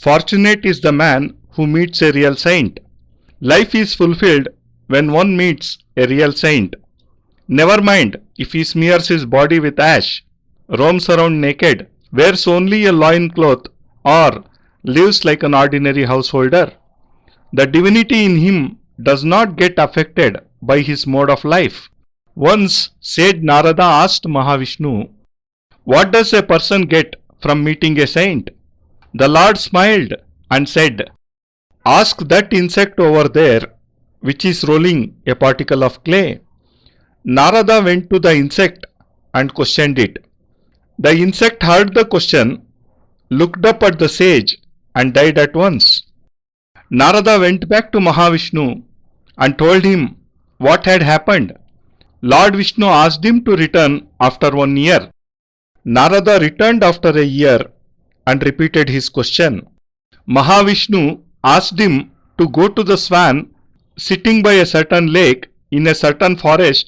Fortunate is the man who meets a real saint. Life is fulfilled when one meets a real saint. Never mind if he smears his body with ash, roams around naked, wears only a loincloth, or lives like an ordinary householder. The divinity in him does not get affected by his mode of life. Once sage Narada asked Mahavishnu, "What does a person get from meeting a saint?" The Lord smiled and said, "Ask that insect over there which is rolling a particle of clay." Narada went to the insect and questioned it. The insect heard the question, looked up at the sage, and died at once. Narada went back to Mahavishnu and told him what had happened. Lord Vishnu asked him to return after 1 year. Narada returned after a year and repeated his question. Mahavishnu asked him to go to the swan sitting by a certain lake in a certain forest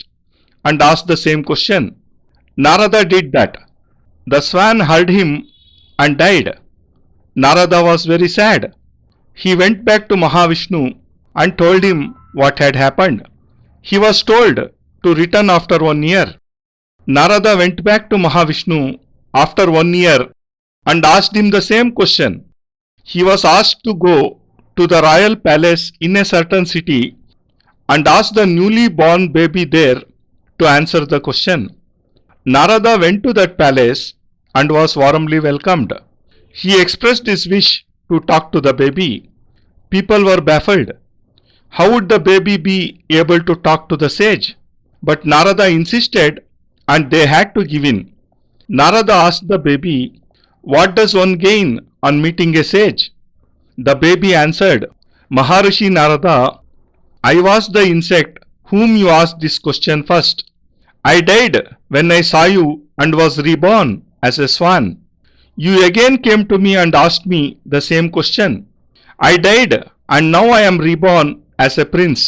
and ask the same question. Narada did that. The swan heard him and died. Narada was very sad. He went back to Mahavishnu and told him what had happened. He was told to return after 1 year. Narada went back to Mahavishnu after 1 year and asked him the same question. He was asked to go to the royal palace in a certain city and ask the newly born baby there to answer the question. Narada went to that palace and was warmly welcomed. He expressed his wish to talk to the baby. People were baffled. How would the baby be able to talk to the sage? But Narada insisted and they had to give in. Narada asked the baby, "What does one gain on meeting a sage?" The baby answered, "Maharishi Narada, I was the insect whom you asked this question first. I died when I saw you and was reborn as a swan. You again came to me and asked me the same question. I died and now I am reborn as a prince.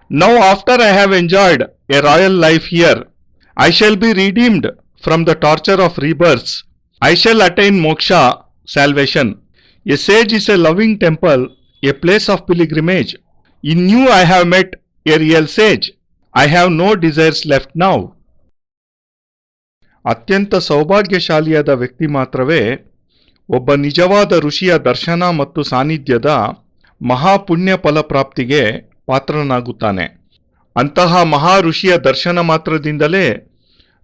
Now after I have enjoyed a royal life here, I shall be redeemed from the torture of rebirths. I shall attain moksha, salvation. A sage is a loving temple, a place of pilgrimage. In you I have met a real sage. I have no desires left now." ಅತ್ಯಂತ ಸೌಭಾಗ್ಯಶಾಲಿಯಾದ ವ್ಯಕ್ತಿ ಮಾತ್ರವೇ ಒಬ್ಬ ನಿಜವಾದ ಋಷಿಯ ದರ್ಶನ ಮತ್ತು ಸಾನ್ನಿಧ್ಯದ ಮಹಾಪುಣ್ಯ ಫಲಪ್ರಾಪ್ತಿಗೆ ಪಾತ್ರನಾಗುತ್ತಾನೆ. ಅಂತಹ ಮಹಾ ಋಷಿಯ ದರ್ಶನ ಮಾತ್ರದಿಂದಲೇ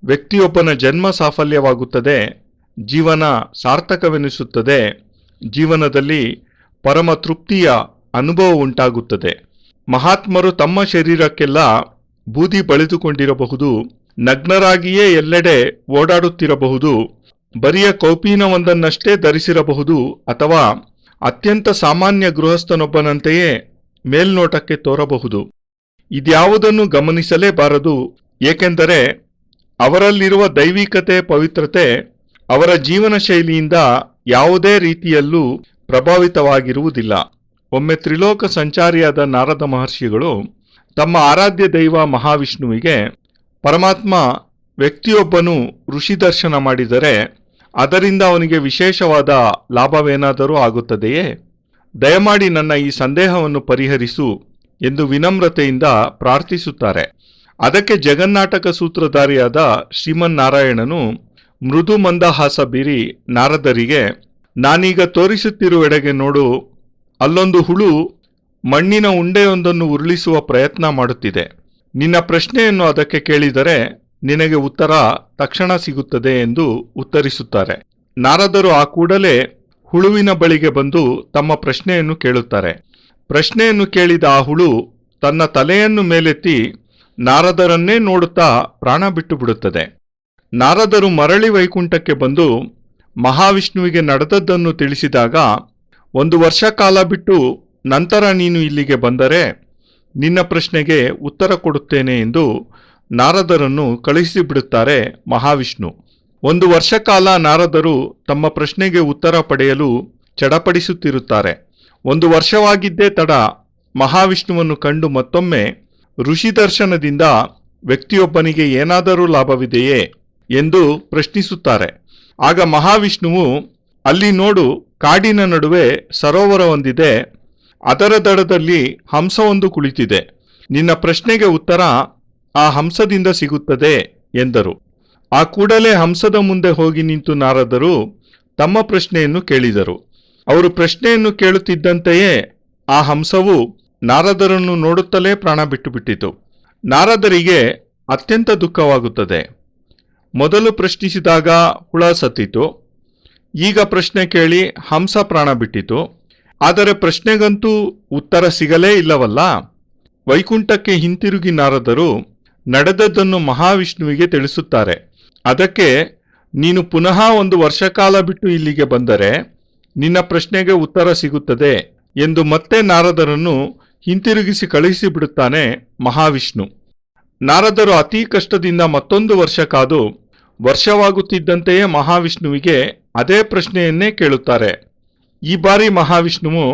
ವ್ಯಕ್ತಿಯೊಬ್ಬನ ಜನ್ಮ ಸಾಫಲ್ಯವಾಗುತ್ತದೆ, ಜೀವನ ಸಾರ್ಥಕವೆನಿಸುತ್ತದೆ, ಜೀವನದಲ್ಲಿ ಪರಮ ತೃಪ್ತಿಯ ಅನುಭವ ಉಂಟಾಗುತ್ತದೆ. ಮಹಾತ್ಮರು ತಮ್ಮ ಶರೀರಕ್ಕೆಲ್ಲ ಬೂದಿ ಬಳಿದುಕೊಂಡಿರಬಹುದು, ನಗ್ನರಾಗಿಯೇ ಎಲ್ಲೆಡೆ ಓಡಾಡುತ್ತಿರಬಹುದು, ಬರಿಯ ಕೌಪೀನವೊಂದನ್ನಷ್ಟೇ ಧರಿಸಿರಬಹುದು, ಅಥವಾ ಅತ್ಯಂತ ಸಾಮಾನ್ಯ ಗೃಹಸ್ಥನೊಬ್ಬನಂತೆಯೇ ಮೇಲ್ನೋಟಕ್ಕೆ ತೋರಬಹುದು. ಇದ್ಯಾವುದನ್ನು ಗಮನಿಸಲೇಬಾರದು, ಏಕೆಂದರೆ ಅವರಲ್ಲಿರುವ ದೈವಿಕತೆ, ಪವಿತ್ರತೆ ಅವರ ಜೀವನ ಶೈಲಿಯಿಂದ ಯಾವುದೇ ರೀತಿಯಲ್ಲೂ ಪ್ರಭಾವಿತವಾಗಿರುವುದಿಲ್ಲ. ಒಮ್ಮೆ ತ್ರಿಲೋಕ ಸಂಚಾರಿಯಾದ ನಾರದ ಮಹರ್ಷಿಗಳು ತಮ್ಮ ಆರಾಧ್ಯ ದೈವ ಮಹಾವಿಷ್ಣುವಿಗೆ, ಪರಮಾತ್ಮ ವ್ಯಕ್ತಿಯೊಬ್ಬನು ಋಷಿ ದರ್ಶನ ಮಾಡಿದರೆ ಅದರಿಂದ ಅವನಿಗೆ ವಿಶೇಷವಾದ ಲಾಭವೇನಾದರೂ ಆಗುತ್ತದೆಯೇ? ದಯಮಾಡಿ ನನ್ನ ಈ ಸಂದೇಹವನ್ನು ಪರಿಹರಿಸು ಎಂದು ವಿನಮ್ರತೆಯಿಂದ ಪ್ರಾರ್ಥಿಸುತ್ತಾರೆ. ಅದಕ್ಕೆ ಜಗನ್ನಾಟಕ ಸೂತ್ರಧಾರಿಯಾದ ಶ್ರೀಮನ್ನಾರಾಯಣನು ಮೃದು ಮಂದಹಾಸ ಬೀರಿ ನಾರದರಿಗೆ, ನಾನೀಗ ತೋರಿಸುತ್ತಿರುವೆಡೆಗೆ ನೋಡು, ಅಲ್ಲೊಂದು ಹುಳು ಮಣ್ಣಿನ ಉಂಡೆಯೊಂದನ್ನು ಉರುಳಿಸುವ ಪ್ರಯತ್ನ ಮಾಡುತ್ತಿದೆ. ನಿನ್ನ ಪ್ರಶ್ನೆಯನ್ನು ಅದಕ್ಕೆ ಕೇಳಿದರೆ ನಿನಗೆ ಉತ್ತರ ತಕ್ಷಣ ಸಿಗುತ್ತದೆ ಎಂದು ಉತ್ತರಿಸುತ್ತಾರೆ. ನಾರದರು ಆ ಕೂಡಲೇ ಹುಳುವಿನ ಬಳಿಗೆ ಬಂದು ತಮ್ಮ ಪ್ರಶ್ನೆಯನ್ನು ಕೇಳುತ್ತಾರೆ. ಪ್ರಶ್ನೆಯನ್ನು ಕೇಳಿದ ಆ ಹುಳು ತನ್ನ ತಲೆಯನ್ನು ಮೇಲೆತ್ತಿ ನಾರದರನ್ನೇ ನೋಡುತ್ತಾ ಪ್ರಾಣ ಬಿಟ್ಟು ಬಿಡುತ್ತದೆ. ನಾರದರು ಮರಳಿ ವೈಕುಂಠಕ್ಕೆ ಬಂದು ಮಹಾವಿಷ್ಣುವಿಗೆ ನಡೆದದ್ದನ್ನು ತಿಳಿಸಿದಾಗ, 1 ವರ್ಷ ಕಾಲ ಬಿಟ್ಟು ನಂತರ ನೀನು ಇಲ್ಲಿಗೆ ಬಂದರೆ ನಿನ್ನ ಪ್ರಶ್ನೆಗೆ ಉತ್ತರ ಕೊಡುತ್ತೇನೆ ಎಂದು ನಾರದರನ್ನು ಕಳುಹಿಸಿಬಿಡುತ್ತಾರೆ ಮಹಾವಿಷ್ಣು. 1 ವರ್ಷ ಕಾಲ ನಾರದರು ತಮ್ಮ ಪ್ರಶ್ನೆಗೆ ಉತ್ತರ ಪಡೆಯಲು ಚಡಪಡಿಸುತ್ತಿರುತ್ತಾರೆ. 1 ವರ್ಷವಾಗಿದ್ದೇ ತಡ ಮಹಾವಿಷ್ಣುವನ್ನು ಕಂಡು ಮತ್ತೊಮ್ಮೆ ಋಷಿ ದರ್ಶನದಿಂದ ವ್ಯಕ್ತಿಯೊಬ್ಬನಿಗೆ ಏನಾದರೂ ಲಾಭವಿದೆಯೇ ಎಂದು ಪ್ರಶ್ನಿಸುತ್ತಾರೆ. ಆಗ ಮಹಾವಿಷ್ಣುವು, ಅಲ್ಲಿ ನೋಡು, ಕಾಡಿನ ನಡುವೆ ಸರೋವರವೊಂದಿದೆ. ಅದರ ದಡದಲ್ಲಿ ಹಂಸವೊಂದು ಕುಳಿತಿದೆ. ನಿನ್ನ ಪ್ರಶ್ನೆಗೆ ಉತ್ತರ ಆ ಹಂಸದಿಂದ ಸಿಗುತ್ತದೆ ಎಂದರು. ಆ ಕೂಡಲೇ ಹಂಸದ ಮುಂದೆ ಹೋಗಿ ನಿಂತು ನಾರದರು ತಮ್ಮ ಪ್ರಶ್ನೆಯನ್ನು ಕೇಳಿದರು. ಅವರು ಪ್ರಶ್ನೆಯನ್ನು ಕೇಳುತ್ತಿದ್ದಂತೆಯೇ ಆ ಹಂಸವು ನಾರದರನ್ನು ನೋಡುತ್ತಲೇ ಪ್ರಾಣ ಬಿಟ್ಟುಬಿಟ್ಟಿತು. ನಾರದರಿಗೆ ಅತ್ಯಂತ ದುಃಖವಾಗುತ್ತದೆ. ಮೊದಲು ಪ್ರಶ್ನಿಸಿದಾಗ ಹುಳ ಸತ್ತಿತು. ಈಗ ಪ್ರಶ್ನೆ ಕೇಳಿ ಹಂಸ ಪ್ರಾಣ ಬಿಟ್ಟಿತು. ಆದರೆ ಪ್ರಶ್ನೆಗಂತೂ ಉತ್ತರ ಸಿಗಲೇ ಇಲ್ಲವಲ್ಲ. ವೈಕುಂಠಕ್ಕೆ ಹಿಂತಿರುಗಿ ನಾರದರು ನಡೆದದ್ದನ್ನು ಮಹಾವಿಷ್ಣುವಿಗೆ ತಿಳಿಸುತ್ತಾರೆ. ಅದಕ್ಕೆ ನೀನು ಪುನಃ 1 ವರ್ಷಕಾಲ ಬಿಟ್ಟು ಇಲ್ಲಿಗೆ ಬಂದರೆ ನಿನ್ನ ಪ್ರಶ್ನೆಗೆ ಉತ್ತರ ಸಿಗುತ್ತದೆ ಎಂದು ಮತ್ತೆ ನಾರದರನ್ನು ಹಿಂತಿರುಗಿಸಿ ಕಳುಹಿಸಿಬಿಡುತ್ತಾನೆ ಮಹಾವಿಷ್ಣು. ನಾರದರು ಅತೀ ಕಷ್ಟದಿಂದ ಮತ್ತೊಂದು ವರ್ಷ ಕಾದು ವರ್ಷವಾಗುತ್ತಿದ್ದಂತೆಯೇ ಮಹಾವಿಷ್ಣುವಿಗೆ ಅದೇ ಪ್ರಶ್ನೆಯನ್ನೇ ಕೇಳುತ್ತಾರೆ. ಈ ಬಾರಿ ಮಹಾವಿಷ್ಣುವು,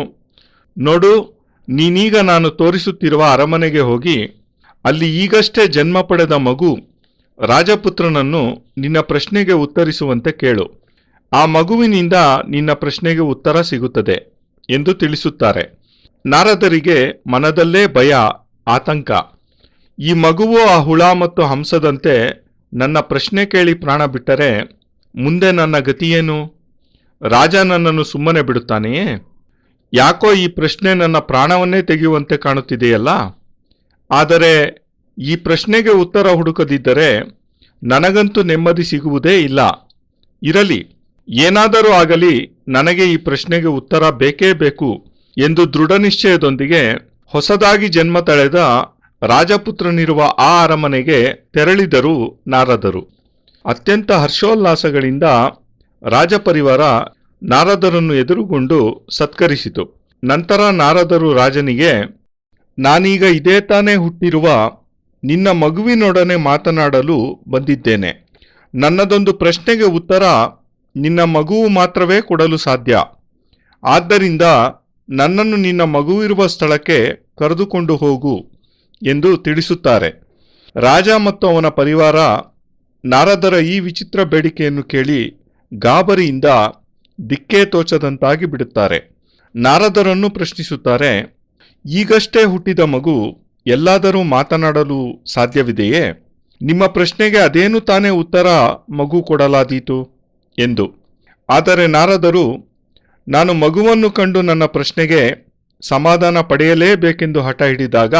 ನೋಡು, ನೀನೀಗ ನಾನು ತೋರಿಸುತ್ತಿರುವ ಅರಮನೆಗೆ ಹೋಗಿ ಅಲ್ಲಿ ಈಗಷ್ಟೇ ಜನ್ಮ ಪಡೆದ ಮಗು ರಾಜಪುತ್ರನನ್ನು ನಿನ್ನ ಪ್ರಶ್ನೆಗೆ ಉತ್ತರಿಸುವಂತೆ ಕೇಳು. ಆ ಮಗುವಿನಿಂದ ನಿನ್ನ ಪ್ರಶ್ನೆಗೆ ಉತ್ತರ ಸಿಗುತ್ತದೆ ಎಂದು ತಿಳಿಸುತ್ತಾರೆ. ನಾರದರಿಗೆ ಮನದಲ್ಲೇ ಭಯ, ಆತಂಕ. ಈ ಮಗುವು ಆ ಹುಳ ಮತ್ತು ಹಂಸದಂತೆ ನನ್ನ ಪ್ರಶ್ನೆ ಕೇಳಿ ಪ್ರಾಣ ಬಿಟ್ಟರೆ ಮುಂದೆ ನನ್ನ ಗತಿಯೇನು? ರಾಜ ನನ್ನನ್ನು ಸುಮ್ಮನೆ ಬಿಡುತ್ತಾನೆಯೇ? ಯಾಕೋ ಈ ಪ್ರಶ್ನೆ ನನ್ನ ಪ್ರಾಣವನ್ನೇ ತೆಗೆಯುವಂತೆ ಕಾಣುತ್ತಿದೆಯಲ್ಲ. ಆದರೆ ಈ ಪ್ರಶ್ನೆಗೆ ಉತ್ತರ ಹುಡುಕದಿದ್ದರೆ ನನಗಂತೂ ನೆಮ್ಮದಿ ಸಿಗುವುದೇ ಇಲ್ಲ. ಇರಲಿ, ಏನಾದರೂ ಆಗಲಿ, ನನಗೆ ಈ ಪ್ರಶ್ನೆಗೆ ಉತ್ತರ ಬೇಕೇ ಬೇಕು ಎಂದು ದೃಢನಿಶ್ಚಯದೊಂದಿಗೆ ಹೊಸದಾಗಿ ಜನ್ಮ ತಳೆದ ರಾಜಪುತ್ರನಿರುವ ಆ ಅರಮನೆಗೆ ತೆರಳಿದರು ನಾರದರು. ಅತ್ಯಂತ ಹರ್ಷೋಲ್ಲಾಸಗಳಿಂದ ರಾಜಪರಿವಾರ ನಾರದರನ್ನು ಎದುರುಗೊಂಡು ಸತ್ಕರಿಸಿತು. ನಂತರ ನಾರದರು ರಾಜನಿಗೆ, ನಾನೀಗ ಇದೇ ತಾನೇ ಹುಟ್ಟಿರುವ ನಿನ್ನ ಮಗುವಿನೊಡನೆ ಮಾತನಾಡಲು ಬಂದಿದ್ದೇನೆ. ನನ್ನದೊಂದು ಪ್ರಶ್ನೆಗೆ ಉತ್ತರ ನಿನ್ನ ಮಗುವು ಮಾತ್ರವೇ ಕೊಡಲು ಸಾಧ್ಯ. ಆದ್ದರಿಂದ ನನ್ನನ್ನು ನಿನ್ನ ಮಗುವಿರುವ ಸ್ಥಳಕ್ಕೆ ಕರೆದುಕೊಂಡು ಹೋಗು ಎಂದು ತಿಳಿಸುತ್ತಾರೆ. ರಾಜ ಮತ್ತು ಅವನ ಪರಿವಾರ ನಾರದರ ಈ ವಿಚಿತ್ರ ಬೇಡಿಕೆಯನ್ನು ಕೇಳಿ ಗಾಬರಿಯಿಂದ ದಿಕ್ಕೇ ತೋಚದಂತಾಗಿ ಬಿಡುತ್ತಾರೆ. ನಾರದರನ್ನು ಪ್ರಶ್ನಿಸುತ್ತಾರೆ, ಈಗಷ್ಟೇ ಹುಟ್ಟಿದ ಮಗು ಎಲ್ಲಾದರೂ ಮಾತನಾಡಲು ಸಾಧ್ಯವಿದೆಯೇ? ನಿಮ್ಮ ಪ್ರಶ್ನೆಗೆ ಅದೇನು ತಾನೇ ಉತ್ತರ ಮಗು ಕೊಡಲಾದೀತು ಎಂದು. ಆದರೆ ನಾರದರು, ನಾನು ಮಗುವನ್ನು ಕಂಡು ನನ್ನ ಪ್ರಶ್ನೆಗೆ ಸಮಾಧಾನ ಪಡೆಯಲೇಬೇಕೆಂದು ಹಠ ಹಿಡಿದಾಗ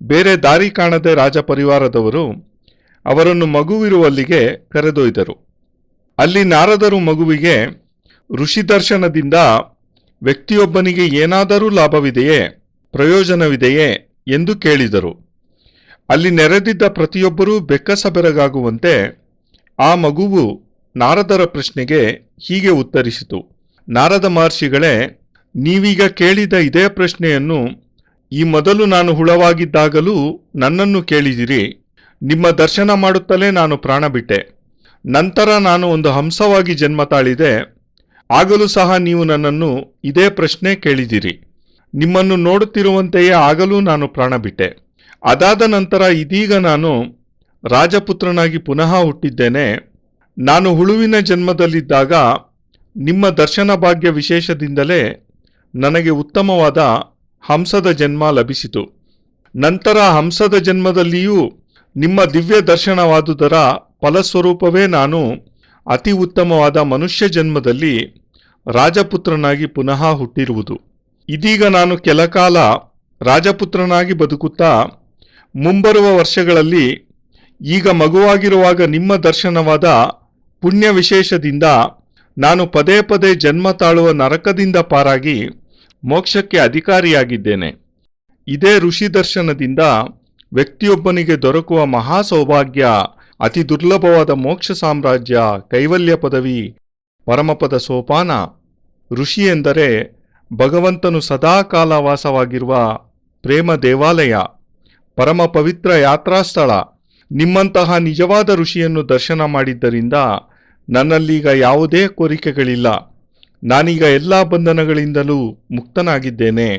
ಬೇರೆ ದಾರಿ ಕಾಣದೆ ರಾಜಪರಿವಾರದವರು ಅವರನ್ನು ಮಗುವಿರುವಲ್ಲಿಗೆ ಕರೆದೊಯ್ದರು. ಅಲ್ಲಿ ನಾರದರು ಮಗುವಿಗೆ ಋಷಿ ದರ್ಶನದಿಂದ ವ್ಯಕ್ತಿಯೊಬ್ಬನಿಗೆ ಏನಾದರೂ ಲಾಭವಿದೆಯೇ, ಪ್ರಯೋಜನವಿದೆಯೇ ಎಂದು ಕೇಳಿದರು. ಅಲ್ಲಿ ನೆರೆದಿದ್ದ ಪ್ರತಿಯೊಬ್ಬರೂ ಬೆಕ್ಕಸಬೆರಗಾಗುವಂತೆ ಆ ಮಗುವು ನಾರದರ ಪ್ರಶ್ನೆಗೆ ಹೀಗೆ ಉತ್ತರಿಸಿತು. ನಾರದ ಮಹರ್ಷಿಗಳೇ, ನೀವೀಗ ಕೇಳಿದ ಇದೇ ಪ್ರಶ್ನೆಯನ್ನು ಈ ಮೊದಲು ನಾನು ಹುಳವಾಗಿದ್ದಾಗಲೂ ನನ್ನನ್ನು ಕೇಳಿದಿರಿ. ನಿಮ್ಮ ದರ್ಶನ ಮಾಡುತ್ತಲೇ ನಾನು ಪ್ರಾಣ ಬಿಟ್ಟೆ. ನಂತರ ನಾನು ಒಂದು ಹಂಸವಾಗಿ ಜನ್ಮ ತಾಳಿದೆ. ಆಗಲೂ ಸಹ ನೀವು ನನ್ನನ್ನು ಇದೇ ಪ್ರಶ್ನೆ ಕೇಳಿದಿರಿ. ನಿಮ್ಮನ್ನು ನೋಡುತ್ತಿರುವಂತೆಯೇ ಆಗಲೂ ನಾನು ಪ್ರಾಣ ಬಿಟ್ಟೆ. ಅದಾದ ನಂತರ ಇದೀಗ ನಾನು ರಾಜಪುತ್ರನಾಗಿ ಪುನಃ ಹುಟ್ಟಿದ್ದೇನೆ. ನಾನು ಹುಳುವಿನ ಜನ್ಮದಲ್ಲಿದ್ದಾಗ ನಿಮ್ಮ ದರ್ಶನ ಭಾಗ್ಯ ವಿಶೇಷದಿಂದಲೇ ನನಗೆ ಉತ್ತಮವಾದ ಹಂಸದ ಜನ್ಮ ಲಭಿಸಿತು. ನಂತರ ಹಂಸದ ಜನ್ಮದಲ್ಲಿಯೂ ನಿಮ್ಮ ದಿವ್ಯ ದರ್ಶನವಾದುದರ ಫಲಸ್ವರೂಪವೇ ನಾನು ಅತಿ ಉತ್ತಮವಾದ ಮನುಷ್ಯ ಜನ್ಮದಲ್ಲಿ ರಾಜಪುತ್ರನಾಗಿ ಪುನಃ ಹುಟ್ಟಿರುವುದು. ಇದೀಗ ನಾನು ಕೆಲಕಾಲ ರಾಜಪುತ್ರನಾಗಿ ಬದುಕುತ್ತಾ ಮುಂಬರುವ ವರ್ಷಗಳಲ್ಲಿ ಈಗ ಮಗುವಾಗಿರುವಾಗ ನಿಮ್ಮ ದರ್ಶನವಾದ ಪುಣ್ಯ ವಿಶೇಷದಿಂದ ನಾನು ಪದೇ ಪದೇ ಜನ್ಮ ತಾಳುವ ನರಕದಿಂದ ಪಾರಾಗಿ ಮೋಕ್ಷಕ್ಕೆ ಅಧಿಕಾರಿಯಾಗಿದ್ದೇನೆ. ಇದೇ ಋಷಿ ದರ್ಶನದಿಂದ ವ್ಯಕ್ತಿಯೊಬ್ಬನಿಗೆ ದೊರಕುವ ಮಹಾ ಸೌಭಾಗ್ಯ, ಅತಿ ದುರ್ಲಭವಾದ ಮೋಕ್ಷ ಸಾಮ್ರಾಜ್ಯ, ಕೈವಲ್ಯ ಪದವಿ, ಪರಮಪದ ಸೋಪಾನ. ಋಷಿ ಎಂದರೆ ಭಗವಂತನು ಸದಾಕಾಲ ವಾಸವಾಗಿರುವ ಪ್ರೇಮ ದೇವಾಲಯ, ಪರಮ ಪವಿತ್ರ ಯಾತ್ರಾಸ್ಥಳ. ನಿಮ್ಮಂತಹ ನಿಜವಾದ ಋಷಿಯನ್ನು ದರ್ಶನ ಮಾಡಿದ್ದರಿಂದ ನನ್ನಲ್ಲೀಗ ಯಾವುದೇ ಕೋರಿಕೆಗಳಿಲ್ಲ. ನಾನೀಗ ಎಲ್ಲ ಬಂಧನಗಳಿಂದಲೂ ಮುಕ್ತನಾಗಿದ್ದೇನೆ.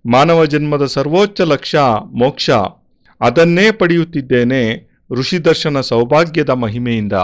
ಮಾನವ ಜನ್ಮದ ಸರ್ವೋಚ್ಚ ಲಕ್ಷ್ಯ ಮೋಕ್ಷ. ಅದನ್ನೇ ಪಡೆಯುತ್ತಿದ್ದೇನೆ ಋಷಿ ದರ್ಶನ ಸೌಭಾಗ್ಯದ ಮಹಿಮೆಯಿಂದ.